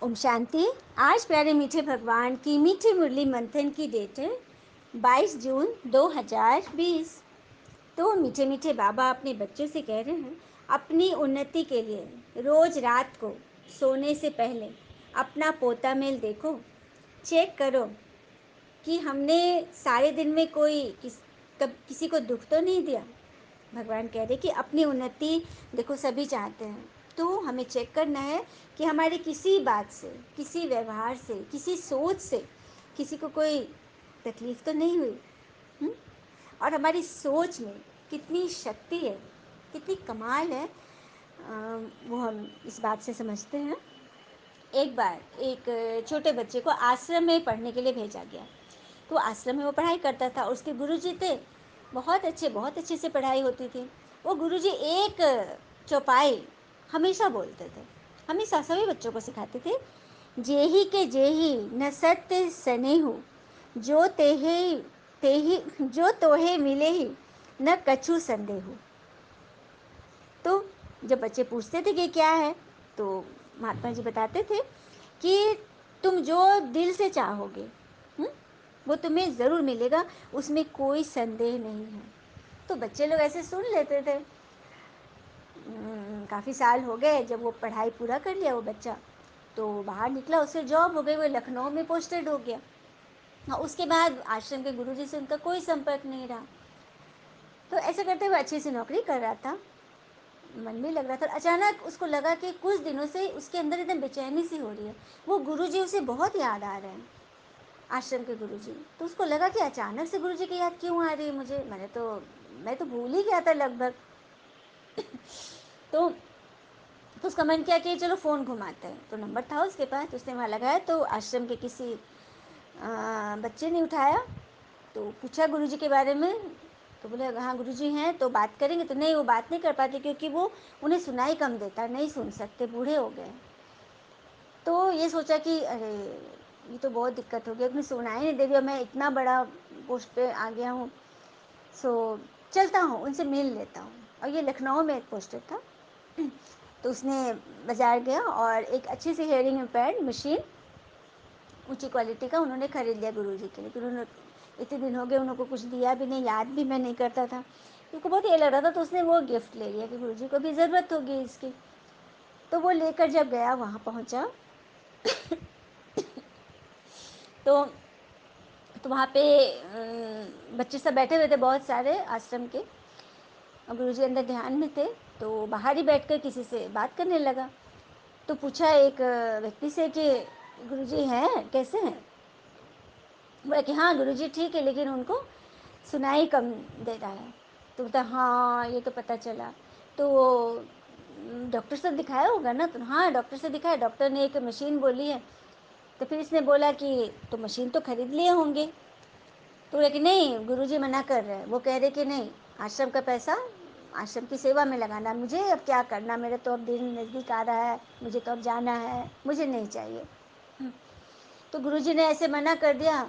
ओम शांति। आज प्यारे मीठे भगवान की मीठी मुरली मंथन की डेट है 22 जून 2020। तो मीठे मीठे बाबा अपने बच्चों से कह रहे हैं, अपनी उन्नति के लिए रोज रात को सोने से पहले अपना पोता मेल देखो, चेक करो कि हमने सारे दिन में कब किसी को दुख तो नहीं दिया। भगवान कह रहे कि अपनी उन्नति देखो सभी चाहते हैं, तो हमें चेक करना है कि हमारी किसी बात से, किसी व्यवहार से, किसी सोच से किसी को कोई तकलीफ तो नहीं हुई। हुँ? और हमारी सोच में कितनी शक्ति है, कितनी कमाल है, वो हम इस बात से समझते हैं। एक बार एक छोटे बच्चे को आश्रम में पढ़ने के लिए भेजा गया। तो आश्रम में वो पढ़ाई करता था और उसके गुरुजी थे, बहुत अच्छे से पढ़ाई होती थी। वो गुरुजी एक चौपाई हमेशा बोलते थे, हमेशा सभी बच्चों को सिखाते थे, जेही के जेही न सत्य स्नेहु, जो तेहे तेही जो तोहे मिले ही न कछु संदेहु। तो जब बच्चे पूछते थे कि क्या है, तो महात्मा जी बताते थे कि तुम जो दिल से चाहोगे, हुँ? वो तुम्हें ज़रूर मिलेगा, उसमें कोई संदेह नहीं है। तो बच्चे लोग ऐसे सुन लेते थे। काफ़ी साल हो गए, जब वो पढ़ाई पूरा कर लिया वो बच्चा, तो बाहर निकला, उससे जॉब हो गई, वो लखनऊ में पोस्टेड हो गया। हाँ, उसके बाद आश्रम के गुरुजी से उनका कोई संपर्क नहीं रहा। तो ऐसे करते हुए अच्छी सी नौकरी कर रहा था, मन भी लग रहा था। अचानक उसको लगा कि कुछ दिनों से उसके अंदर एकदम बेचैनी सी हो रही है। वो गुरुजी उसे बहुत याद आ रहे हैं, आश्रम के गुरुजी। तो उसको लगा कि अचानक से गुरुजी की याद क्यों आ रही है मुझे, मैं तो भूल ही गया था लगभग। तो तो उसका मन किया कि चलो फ़ोन घुमाते हैं। तो नंबर था उसके पास, तो उसने वहाँ लगाया, तो आश्रम के किसी बच्चे ने उठाया। तो पूछा गुरुजी के बारे में, तो बोले हाँ गुरुजी हैं, तो बात करेंगे। तो नहीं, वो बात नहीं कर पाते क्योंकि वो उन्हें सुनाई कम देता, नहीं सुन सकते, बूढ़े हो गए। तो ये सोचा कि अरे ये तो बहुत दिक्कत हो गई, उन्हें सुनाई नहीं दे रही और मैं इतना बड़ा पोस्ट पे आ गया हूँ। सो चलता हूँ, उनसे मिल लेता हूँ। और ये लखनऊ में एक पोस्टर था। तो उसने बाज़ार गया और एक अच्छी सी हेयरिंग इम्पेयर्ड मशीन, ऊंची क्वालिटी का, उन्होंने ख़रीद लिया गुरुजी के लिए। तो उन्होंने इतने दिन हो गए, उनको कुछ दिया भी नहीं, याद भी मैं नहीं करता था, उनको बहुत ये लग रहा था। तो उसने वो गिफ्ट ले लिया कि गुरुजी को भी ज़रूरत होगी इसकी। तो वो लेकर जब गया, वहाँ पहुँचा, तो वहाँ पे बच्चे सब बैठे हुए थे, बहुत सारे आश्रम के, और गुरुजी अंदर ध्यान में थे। तो बाहर ही बैठकर किसी से बात करने लगा। तो पूछा एक व्यक्ति से कि गुरुजी हैं, कैसे हैं? बोला कि हाँ गुरुजी ठीक है, लेकिन उनको सुनाई कम दे रहा है। तो बोलता हाँ ये तो पता चला। तो डॉक्टर से दिखाया होगा ना? तो हाँ डॉक्टर से दिखाया, डॉक्टर ने एक मशीन बोली है। तो फिर इसने बोला कि तो मशीन तो खरीद लिए होंगे। तो बोला कि नहीं, गुरुजी मना कर रहे हैं, वो कह रहे कि नहीं, आश्रम का पैसा आश्रम की सेवा में लगाना, मुझे अब क्या करना, मेरा तो अब दिन नज़दीक आ रहा है, मुझे तो अब जाना है, मुझे नहीं चाहिए। तो गुरुजी ने ऐसे मना कर दिया।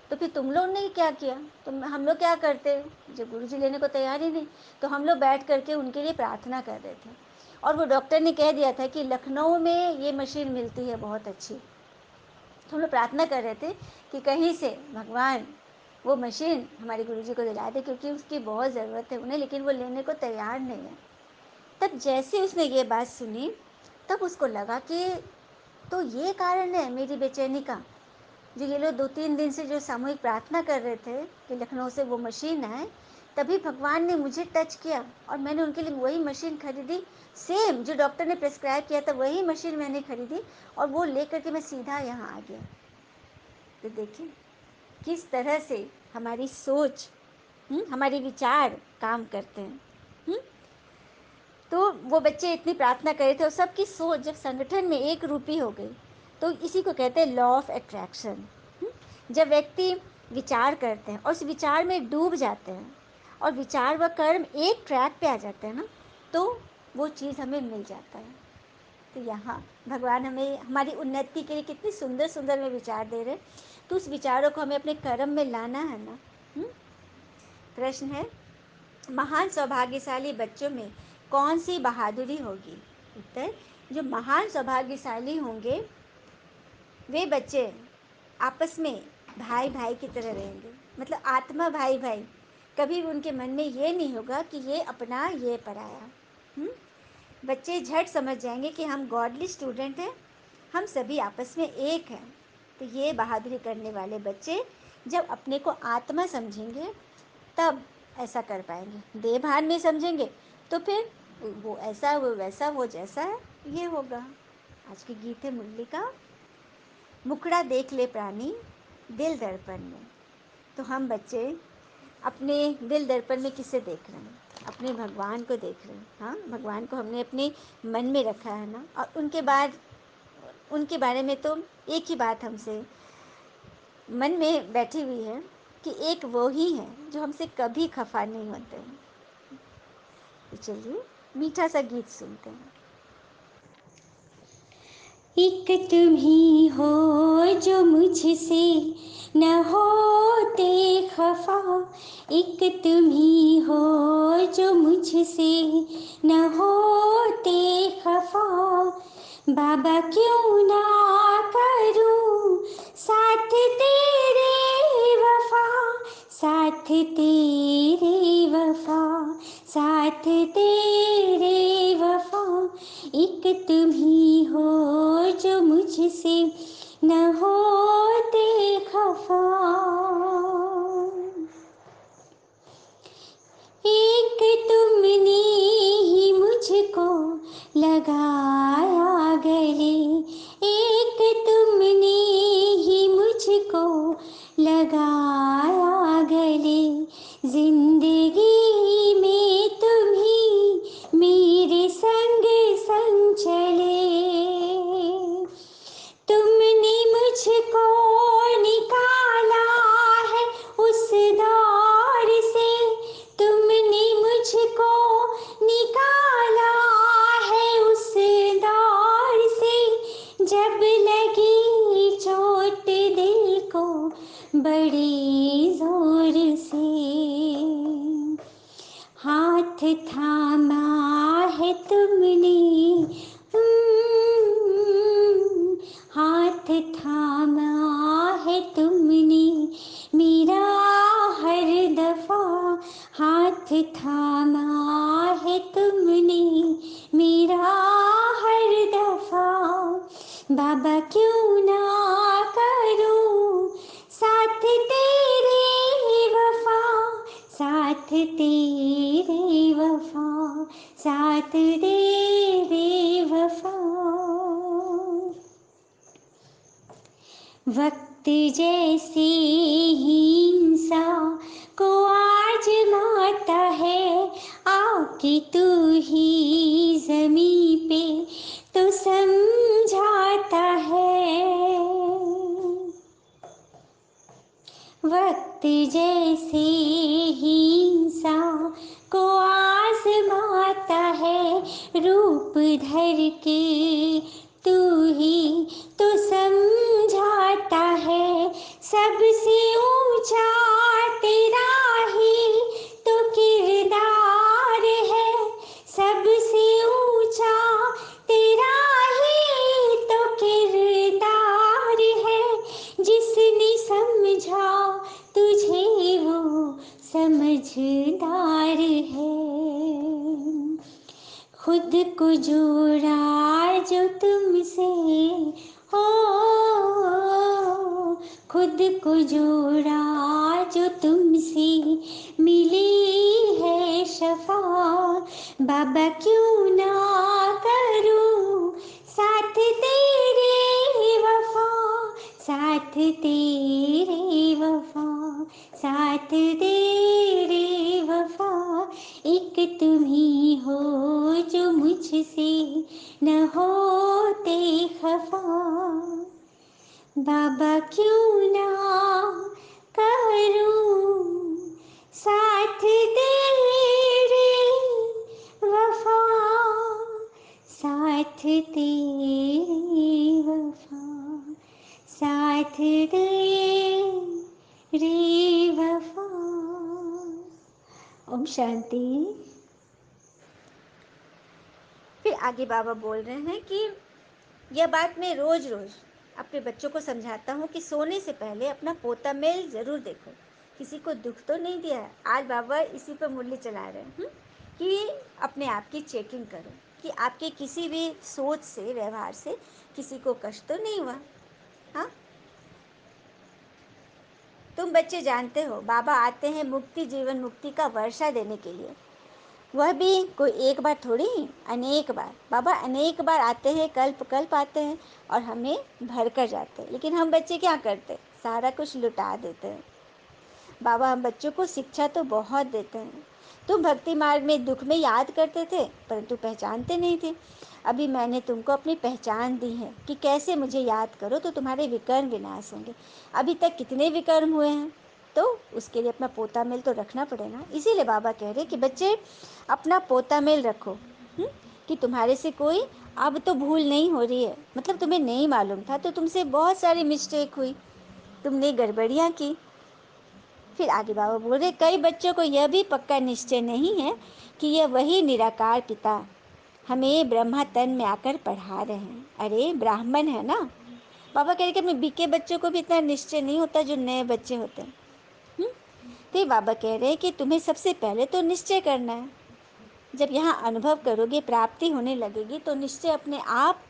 तो फिर तुम लोग ने क्या किया? तुम हम लोग क्या करते, जब गुरुजी लेने को तैयार ही नहीं? तो हम लोग बैठ करके उनके लिए प्रार्थना कर रहे थे। और वो डॉक्टर ने कह दिया था कि लखनऊ में ये मशीन मिलती है बहुत अच्छी। तो हम लोग प्रार्थना कर रहे थे कि कहीं से भगवान वो मशीन हमारे गुरुजी को दिला दे, क्योंकि उसकी बहुत ज़रूरत है उन्हें, लेकिन वो लेने को तैयार नहीं है। तब जैसे उसने ये बात सुनी, तब उसको लगा कि तो ये कारण है मेरी बेचैनी का, जो ये लोग 2-3 दिन से जो सामूहिक प्रार्थना कर रहे थे कि लखनऊ से वो मशीन आए, तभी भगवान ने मुझे टच किया और मैंने उनके लिए वही मशीन खरीदी। सेम जो डॉक्टर ने प्रिस्क्राइब किया था, वही मशीन मैंने खरीदी और वो लेकर के मैं सीधा यहाँ आ गया। तो देखिए किस तरह से हमारी सोच, हमारे विचार काम करते हैं। हुँ? तो वो बच्चे इतनी प्रार्थना कर रहे थे और सबकी सोच जब संगठन में एक रूपी हो गई, तो इसी को कहते हैं लॉ ऑफ अट्रैक्शन। जब व्यक्ति विचार करते हैं और उस विचार में डूब जाते हैं और विचार व कर्म एक ट्रैक पे आ जाते हैं ना, तो वो चीज़ हमें मिल जाता है। तो यहाँ भगवान हमें हमारी उन्नति के लिए कितनी सुंदर सुंदर में विचार दे रहे हैं। तो उस विचारों को हमें अपने कर्म में लाना है ना। प्रश्न है, महान सौभाग्यशाली बच्चों में कौन सी बहादुरी होगी? उत्तर, जो महान सौभाग्यशाली होंगे वे बच्चे आपस में भाई भाई की तरह रहेंगे, मतलब आत्मा भाई भाई। कभी उनके मन में ये नहीं होगा कि ये अपना ये पराया। बच्चे झट समझ जाएंगे कि हम गॉडली स्टूडेंट हैं, हम सभी आपस में एक हैं। तो ये बहादुरी करने वाले बच्चे जब अपने को आत्मा समझेंगे तब ऐसा कर पाएंगे। देह भान में समझेंगे तो फिर वो ऐसा, वो वैसा, वो जैसा है ये होगा। आज के गीत है मुरली का, मुखड़ा देख ले प्राणी दिल दर्पण में। तो हम बच्चे अपने दिल दर्पण में किसे देख रहे हैं? अपने भगवान को देख रहे हैं। हाँ, भगवान को हमने अपने मन में रखा है ना। और उनके बारे में तो एक ही बात हमसे मन में बैठी हुई है कि एक वो ही है जो हमसे कभी खफा नहीं होते। तो चलिए मीठा सा गीत सुनते हैं। एक तुम ही हो जो मुझसे न होते खफा, एक तुम ही हो जो मुझसे न होते खफा। बाबा क्यों ना करूं साथ तेरे वफा, साथ तेरे वफा, साथ तेरे वफा। एक तुम ही हो जो मुझसे न होते खफा। एक तुमने ही मुझको लगाया गले, एक तुमने ही मुझको लगाया गले। जिंदगी में तुम ही मेरे संग संग चले। तुमने मुझको निकाला है उस दौर से, तुमने मुझको निकाला है उस दौर से। जब लगी चोट दिल को बड़े जोर से, हाथ थामा है तुमने, हाथ थामा है तुमने मेरा हर दफा, हाथ थामा है तुमने मेरा हर दफा। बाबा क्यों ना करूं साथ तेरे वफा, साथ तेरे वफा, साथ तेरे वफा। वक्त जैसे ही इंसान को आजमाता है, आके तू ही ज़मीं पे तो समझाता है। वक्त जैसे ही इंसान को आजमाता है, रूप धर के तू ही तो समझाता है। सबसे ऊंचा तेरा ही तो किरदार है, सबसे ऊंचा तेरा ही तो किरदार है। जिसने समझा तुझे वो समझदार है। खुद को जोड़ा जो तुमसे हो, खुद को जोड़ा जो तुमसे मिली है शफा। बाबा क्यों ना करूं साथ तेरे वफा, साथ तेरे वफा, साथ तेरे वफा। एक तुम ही हो जो मुझसे न होते खफा। बाबा क्यों ना करूं साथ तेरे वफा, साथ तेरे वफा, साथ तेरे वफा। ओम शांति। फिर आगे बाबा बोल रहे हैं कि यह बात मैं रोज रोज अपने बच्चों को समझाता हूँ कि सोने से पहले अपना पोता मेल ज़रूर देखो, किसी को दुख तो नहीं दिया है। आज बाबा इसी पर मुरली चला रहे हैं, कि अपने आप की चेकिंग करो कि आपके किसी भी सोच से, व्यवहार से किसी को कष्ट तो नहीं हुआ। हाँ, तुम बच्चे जानते हो बाबा आते हैं मुक्ति, जीवन मुक्ति का वर्षा देने के लिए। वह भी कोई एक बार थोड़ी, अनेक बार। बाबा अनेक बार आते हैं, कल्प कल्प आते हैं और हमें भर कर जाते हैं। लेकिन हम बच्चे क्या करते हैं? सारा कुछ लुटा देते हैं। बाबा हम बच्चों को शिक्षा तो बहुत देते हैं। तुम भक्ति मार्ग में दुख में याद करते थे, परंतु पहचानते नहीं थे। अभी मैंने तुमको अपनी पहचान दी है कि कैसे मुझे याद करो तो तुम्हारे विकर्म विनाश होंगे। अभी तक कितने विकर्म हुए हैं, तो उसके लिए अपना पोता मेल तो रखना पड़ेगा। इसीलिए बाबा कह रहे कि बच्चे अपना पोता मेल रखो, कि तुम्हारे से कोई अब तो भूल नहीं हो रही है। मतलब तुम्हें नहीं मालूम था तो तुमसे बहुत सारी मिस्टेक हुई, तुमने गड़बड़ियाँ की। फिर आगे बाबा बोल रहे कई बच्चों को यह भी पक्का निश्चय नहीं है कि यह वही निराकार पिता हमें ब्रह्मा तन में आकर पढ़ा रहे हैं। अरे ब्राह्मण है ना। बाबा कह रहे कि अपने बीके बच्चों को भी इतना निश्चय नहीं होता जो नए बच्चे होते हैं। तो बाबा कह रहे हैं कि तुम्हें सबसे पहले तो निश्चय करना है। जब यहाँ अनुभव करोगे, प्राप्ति होने लगेगी, तो निश्चय अपने आप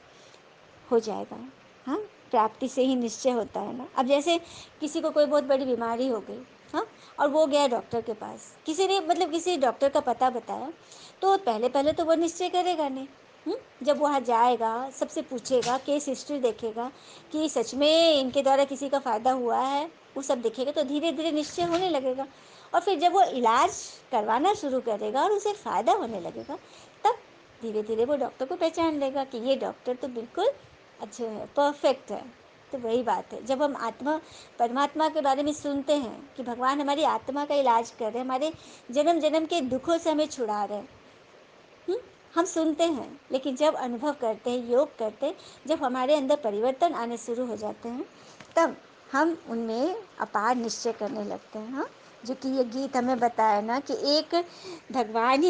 हो जाएगा। हाँ, प्राप्ति से ही निश्चय होता है ना। अब जैसे किसी को कोई बहुत बड़ी बीमारी हो गई, हाँ, और वो गया डॉक्टर के पास, किसी ने मतलब किसी डॉक्टर का पता बताया, तो पहले पहले तो वो निश्चय करेगा नहीं। जब वहाँ जाएगा, सबसे पूछेगा, केस हिस्ट्री देखेगा कि सच में इनके द्वारा किसी का फ़ायदा हुआ है, वो सब देखेगा, तो धीरे धीरे निश्चय होने लगेगा। और फिर जब वो इलाज करवाना शुरू करेगा और उसे फ़ायदा होने लगेगा, तब धीरे धीरे वो डॉक्टर को पहचान लेगा कि ये डॉक्टर तो बिल्कुल अच्छे हैं, परफेक्ट है। तो वही बात है, जब हम आत्मा परमात्मा के बारे में सुनते हैं कि भगवान हमारी आत्मा का इलाज कर रहे हैं, हमारे जन्म जन्म के दुखों से हमें छुड़ा रहे हैं, हम सुनते हैं। लेकिन जब अनुभव करते हैं, योग करते हैं, जब हमारे अंदर परिवर्तन आने शुरू हो जाते हैं, तब हम उनमें अपार निश्चय करने लगते हैं। हाँ, जो कि ये गीत हमें बताया ना कि एक भगवान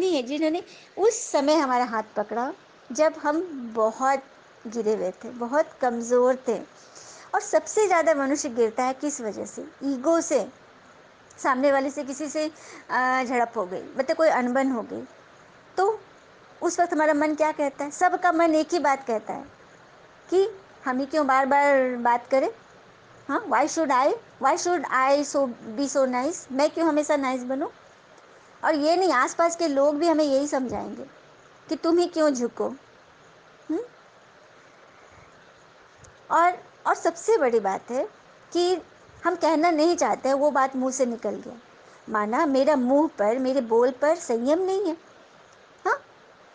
ही है जिन्होंने उस समय हमारा हाथ पकड़ा जब हम बहुत गिरे हुए थे, बहुत कमज़ोर थे। और सबसे ज़्यादा मनुष्य गिरता है किस वजह से? ईगो से। सामने वाले से किसी से झड़प हो गई, मतलब कोई अनबन हो गई, तो उस वक्त हमारा मन क्या कहता है? सबका मन एक ही बात कहता है कि हम ही क्यों बार बार बात करें। हाँ, why should I so be so nice, मैं क्यों हमेशा नाइस बनूं। और ये नहीं, आसपास के लोग भी हमें यही समझाएंगे कि तुम ही क्यों झुको। हम्म? और और सबसे बड़ी बात है कि हम कहना नहीं चाहते हैं, वो बात मुंह से निकल गया, माना मेरा मुंह पर, मेरे बोल पर संयम नहीं है। हाँ,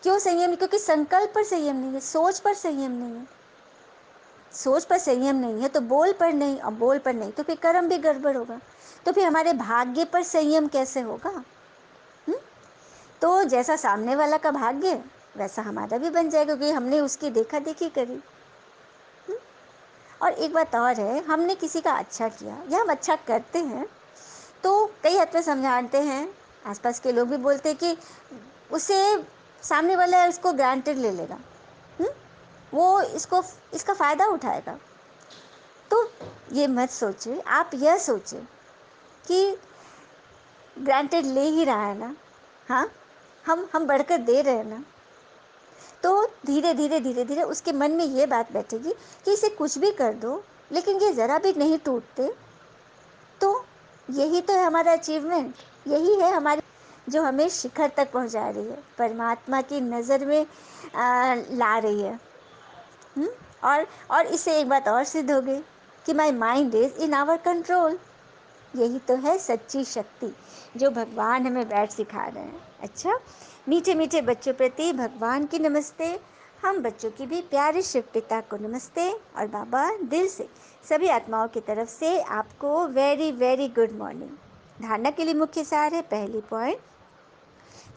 क्यों संयम? क्योंकि संकल्प पर संयम नहीं है, सोच पर संयम नहीं है। सोच पर संयम नहीं है तो बोल पर नहीं, और बोल पर नहीं तो फिर कर्म भी गड़बड़ होगा। तो फिर हमारे भाग्य पर संयम कैसे होगा? हुँ? तो जैसा सामने वाला का भाग्य, वैसा हमारा भी बन जाएगा, क्योंकि हमने उसकी देखा देखी करी। और एक बात और है, हमने किसी का अच्छा किया या हम अच्छा करते हैं, तो कई हद तक समझाते हैं, आसपास के लोग भी बोलते हैं कि उसे सामने वाला है उसको ग्रांटेड ले लेगा। हुँ? वो इसका फ़ायदा उठाएगा। तो ये मत सोचिए, आप यह सोचिए कि ग्रांटेड ले ही रहा है ना। हाँ, हम बढ़कर दे रहे हैं ना। तो धीरे धीरे धीरे धीरे उसके मन में ये बात बैठेगी कि इसे कुछ भी कर दो, लेकिन ये ज़रा भी नहीं टूटते। तो यही तो है हमारा अचीवमेंट, यही है हमारी जो हमें शिखर तक पहुंचा रही है, परमात्मा की नज़र में ला रही है। हुँ? और इससे एक बात और सिद्ध हो गई कि my mind is in our control. यही तो है सच्ची शक्ति जो भगवान हमें बैठ सिखा रहे हैं। अच्छा, मीठे मीठे बच्चों प्रति भगवान की नमस्ते। हम बच्चों की भी प्यारे शिव पिता को नमस्ते। और बाबा दिल से सभी आत्माओं की तरफ से आपको वेरी वेरी गुड मॉर्निंग। धारणा के लिए मुख्य सार है, पहली पॉइंट,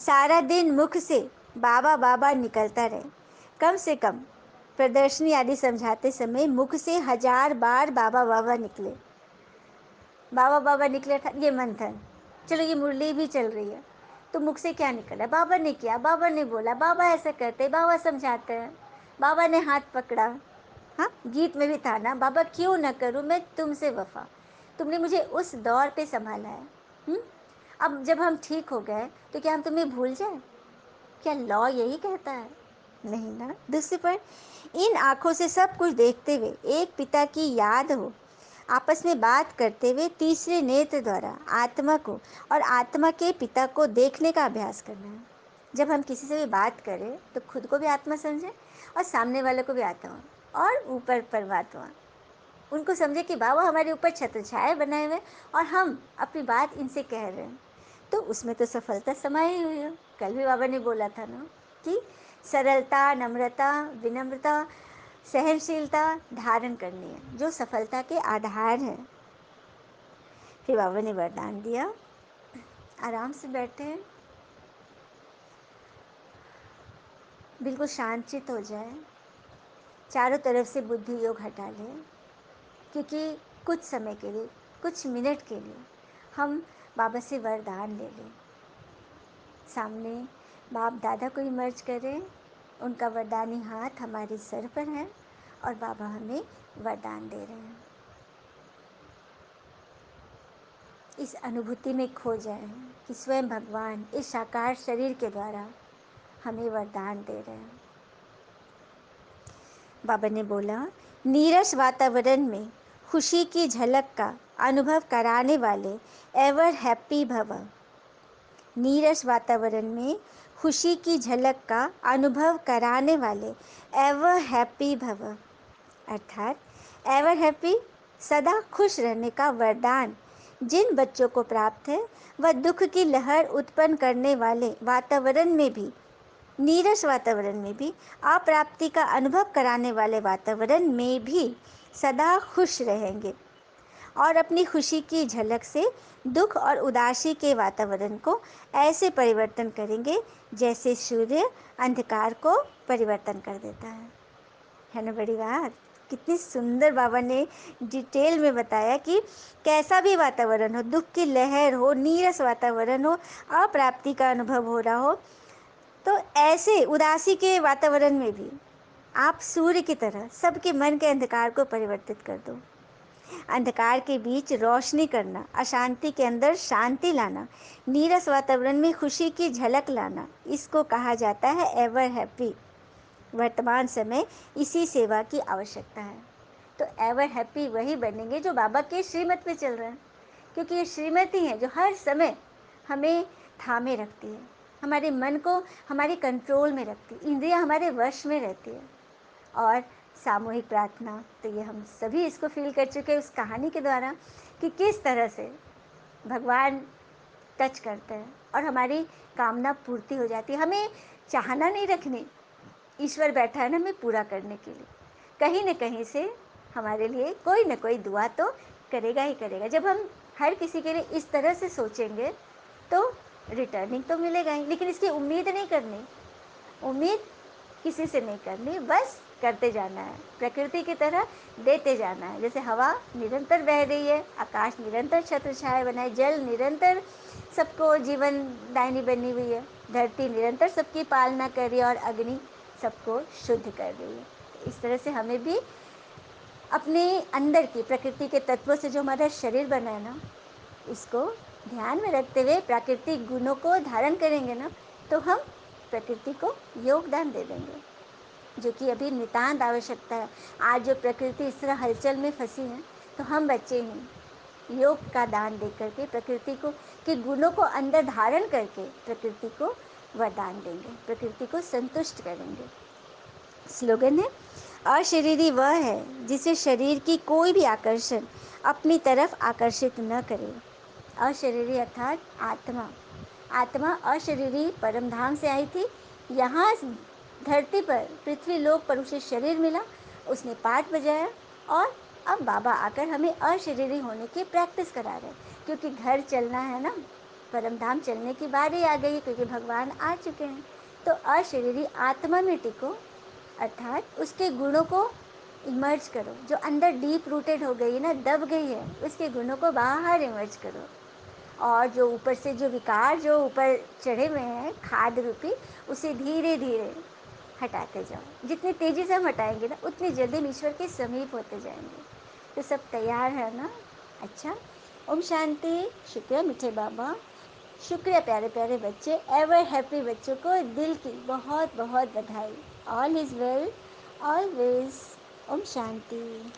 सारा दिन मुख से बाबा बाबा निकलता रहे। कम से कम प्रदर्शनी आदि समझाते समय मुख से 1000 बार बाबा बाबा निकले। बाबा बाबा निकले था ये मंथन, चलो ये मुरली भी चल रही है, तो मुख से क्या निकला? बाबा ने किया, बाबा ने बोला, बाबा ऐसा करते, बाबा समझाते हैं, बाबा ने हाथ पकड़ा। हाँ, गीत में भी था ना, बाबा क्यों न करूँ मैं तुमसे वफ़ा, तुमने मुझे उस दौर पे सँभाला है। हुँ? अब जब हम ठीक हो गए, तो क्या हम तुम्हें भूल जाएँ? क्या लॉ यही कहता है? नहीं ना। दूसरी पर इन आँखों से सब कुछ देखते हुए एक पिता की याद हो, आपस में बात करते हुए तीसरे नेत्र द्वारा आत्मा को और आत्मा के पिता को देखने का अभ्यास करना है। जब हम किसी से भी बात करें, तो खुद को भी आत्मा समझें और सामने वाले को भी आत्मा, और ऊपर परमात्मा। उनको समझे कि बाबा हमारे ऊपर छत्र छाया बनाए हुए हैं और हम अपनी बात इनसे कह रहे हैं, तो उसमें तो सफलता समाई हुई है। कल भी बाबा ने बोला था ना कि सरलता, नम्रता, विनम्रता, सहनशीलता धारण करनी है, जो सफलता के आधार है। फिर बाबा ने वरदान दिया, आराम से बैठे, बिल्कुल शांतचित्त हो जाए, चारों तरफ से बुद्धि योग हटा लें, क्योंकि कुछ समय के लिए, कुछ मिनट के लिए हम बाबा से वरदान ले लें। सामने बाप दादा को इमर्ज करें, उनका वरदानी हाथ हमारे सर पर है और बाबा हमें वरदान दे रहे हैं। इस अनुभूति में खो जाएं कि स्वयं भगवान इस साकार शरीर के द्वारा हमें वरदान दे रहे हैं। बाबा ने बोला, नीरस वातावरण में खुशी की झलक का अनुभव कराने वाले एवर हैप्पी भव। नीरस वातावरण में खुशी की झलक का अनुभव कराने वाले एवर हैप्पी भव, अर्थात एवर हैप्पी, सदा खुश रहने का वरदान जिन बच्चों को प्राप्त है, वह दुख की लहर उत्पन्न करने वाले वातावरण में भी, नीरस वातावरण में भी, अप्राप्ति का अनुभव कराने वाले वातावरण में भी सदा खुश रहेंगे और अपनी खुशी की झलक से दुख और उदासी के वातावरण को ऐसे परिवर्तन करेंगे जैसे सूर्य अंधकार को परिवर्तन कर देता है ना। बड़ी बात, कितनी सुंदर बाबा ने डिटेल में बताया कि कैसा भी वातावरण हो, दुख की लहर हो, नीरस वातावरण हो, अप्राप्ति का अनुभव हो रहा हो, तो ऐसे उदासी के वातावरण में भी आप सूर्य की तरह सबके मन के अंधकार को परिवर्तित कर दो। अंधकार के बीच रोशनी करना, अशांति के अंदर शांति लाना, नीरस वातावरण में खुशी की झलक लाना, इसको कहा जाता है एवर हैप्पी। वर्तमान समय इसी सेवा की आवश्यकता है। तो एवर हैप्पी वही बनेंगे जो बाबा के श्रीमत पे चल रहे हैं, क्योंकि ये श्रीमत ही है जो हर समय हमें थामे रखती है, हमारे मन को हमारे कंट्रोल में रखती है, इंद्रियां हमारे वश में रहती है। और सामूहिक प्रार्थना, तो ये हम सभी इसको फील कर चुके हैं उस कहानी के द्वारा कि किस तरह से भगवान टच करते हैं और हमारी कामना पूर्ति हो जाती है। हमें चाहना नहीं रखनी, ईश्वर बैठा है ना हमें पूरा करने के लिए, कहीं न कहीं से हमारे लिए कोई न कोई दुआ तो करेगा ही करेगा। जब हम हर किसी के लिए इस तरह से सोचेंगे, तो रिटर्निंग तो मिलेगा ही, लेकिन इसकी उम्मीद नहीं करनी। उम्मीद किसी से नहीं करनी, बस करते जाना है, प्रकृति की तरह देते जाना है। जैसे हवा निरंतर बह रही है, आकाश निरंतर छत्र छाया बना है, जल निरंतर सबको जीवन दायनी बनी हुई है, धरती निरंतर सबकी पालना कर रही है और अग्नि सबको शुद्ध कर रही है। इस तरह से हमें भी अपने अंदर की प्रकृति के तत्वों से जो हमारा शरीर बना है ना, इसको ध्यान में रखते हुए प्राकृतिक गुणों को धारण करेंगे ना, तो हम प्रकृति को योगदान दे देंगे, जो कि अभी नितांत आवश्यकता है। आज जो प्रकृति इस तरह हलचल में फंसी है, तो हम बच्चे ही योग का दान दे करके प्रकृति को के गुणों को अंदर धारण करके प्रकृति को वरदान देंगे, प्रकृति को संतुष्ट करेंगे। स्लोगन है, अशरीरी वह है जिसे शरीर की कोई भी आकर्षण अपनी तरफ आकर्षित न करे। अशरीरी अर्थात आत्मा, आत्मा अशरीरी परमधाम से आई थी, यहाँ धरती पर पृथ्वी लोक पर उसे शरीर मिला, उसने पाठ बजाया और अब बाबा आकर हमें अशरीरी होने की प्रैक्टिस करा रहे हैं, क्योंकि घर चलना है ना, परमधाम चलने की बारी आ गई, क्योंकि भगवान आ चुके हैं। तो अशरीरी आत्मा में टिको, अर्थात उसके गुणों को इमर्ज करो, जो अंदर डीप रूटेड हो गई है ना, दब गई है, उसके गुणों को बाहर इमर्ज करो। और जो ऊपर से जो विकार जो ऊपर चढ़े हुए हैं खाद रूपी, उसे धीरे धीरे हटाते जाओ। जितनी तेज़ी से हम हटाएंगे ना उतनी जल्दी हम ईश्वर के समीप होते जाएंगे। तो सब तैयार है ना? अच्छा, ओम शांति। शुक्रिया मीठे बाबा, शुक्रिया प्यारे प्यारे बच्चे, एवर हैप्पी बच्चों को दिल की बहुत बहुत बधाई। All is well always. ओम शांति।